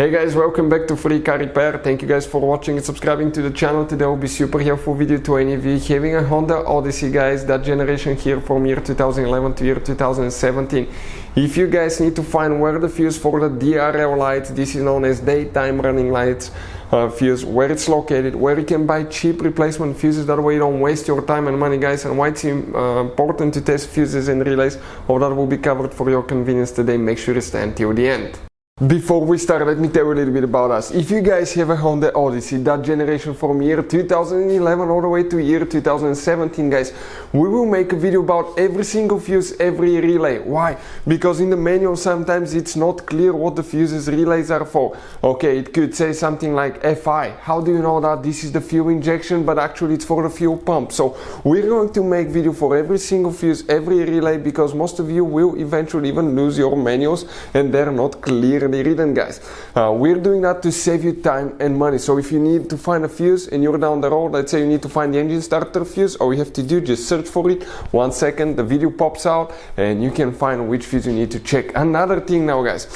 Hey guys, welcome back to Free Car Repair. Thank you guys for watching and subscribing to the channel. Today will be super helpful video to any of you having a Honda Odyssey, guys, that generation here from year 2011 to year 2017. If you guys need to find where the fuse for the DRL lights, this is known as daytime running lights fuse, where it's located, where you can buy cheap replacement fuses, that way you don't waste your time and money, guys, and why it's important to test fuses and relays, all that will be covered for your convenience today. Make sure you stay until the end. Before we start, let me tell you a little bit about us. If you guys have a Honda Odyssey, that generation from year 2011 all the way to year 2017, guys, we will make a video about every single fuse, every relay. Why? Because in the manual sometimes it's not clear what the fuses relays are for. Okay, it could say something like FI. How do you know that this is the fuel injection, but actually it's for the fuel pump? So we're going to make video for every single fuse, every relay, because most of you will eventually even lose your manuals and they're not clear written, guys. We're doing that to save you time and money. So if you need to find a fuse and you're down the road, let's say you need to find the engine starter fuse, all you have to do, just search for it. 1 second, the video pops out and you can find which fuse you need to check. Another thing now, guys,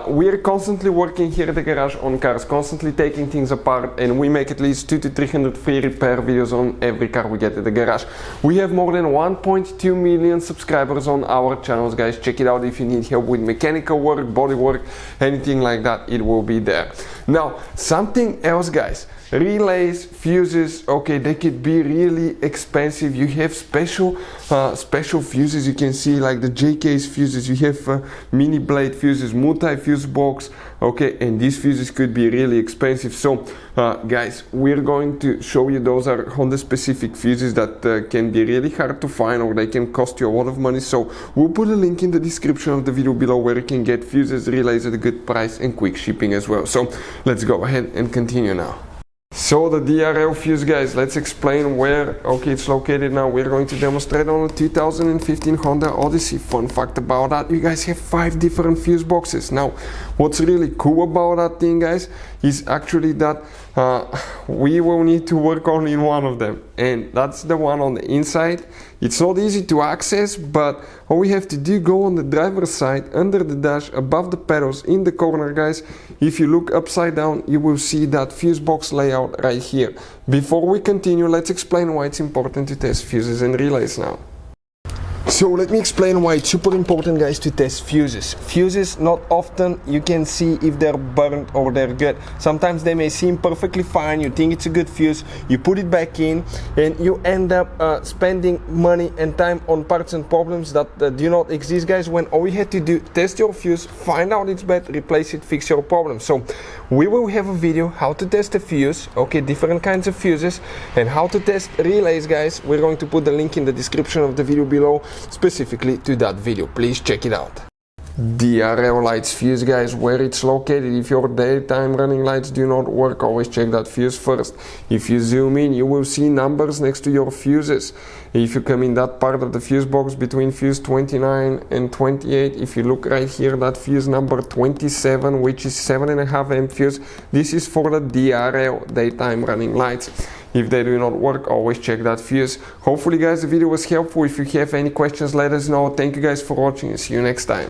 we're constantly working here at the garage on cars, constantly taking things apart, and we make at least 200 to 300 free repair videos on every car we get at the garage. We have more than 1.2 million subscribers on our channels, guys. Check it out if you need help with mechanical work, body work, anything like that, it will be there. Now, something else, guys, relays, fuses, okay, they could be really expensive. You have special fuses, you can see, like the JK's fuses, you have mini blade fuses, multi-fuse box, okay, and these fuses could be really expensive. So guys, we're going to show you, those are Honda specific fuses that can be really hard to find, or they can cost you a lot of money. So we'll put a link in the description of the video below where you can get fuses, relays at a good price and quick shipping as well. So let's go ahead and continue now. So the DRL fuse, guys, let's explain where it's located now. We're going to demonstrate on a 2015 Honda Odyssey. Fun fact about that, you guys have 5 different fuse boxes. Now, what's really cool about that thing, guys, is actually that we will need to work only in one of them, and that's the one on the inside. It's not easy to access, but all we have to do, go on the driver's side, under the dash, above the pedals, in the corner, guys. If you look upside down, you will see that fuse box layout right here. Before we continue, let's explain why it's important to test fuses and relays now. So let me explain why it's super important, guys, to test fuses. Fuses, not often you can see if they're burnt or they're good. Sometimes they may seem perfectly fine, you think it's a good fuse, you put it back in, and you end up spending money and time on parts and problems that do not exist, guys, when all you had to do, test your fuse, find out it's bad, replace it, fix your problem. So we will have a video how to test a fuse, okay, different kinds of fuses, and how to test relays, guys. We're going to put the link in the description of the video below, specifically to that video. Please check it out. DRL lights fuse, guys, where it's located. If your daytime running lights do not work, always check that fuse first. If you zoom in, you will see numbers next to your fuses. If you come in that part of the fuse box between fuse 29 and 28, if you look right here, that fuse number 27, which is 7.5 amp fuse, this is for the DRL, daytime running lights. If they do not work, always check that fuse. Hopefully, guys, the video was helpful. If you have any questions, let us know. Thank you guys for watching and see you next time.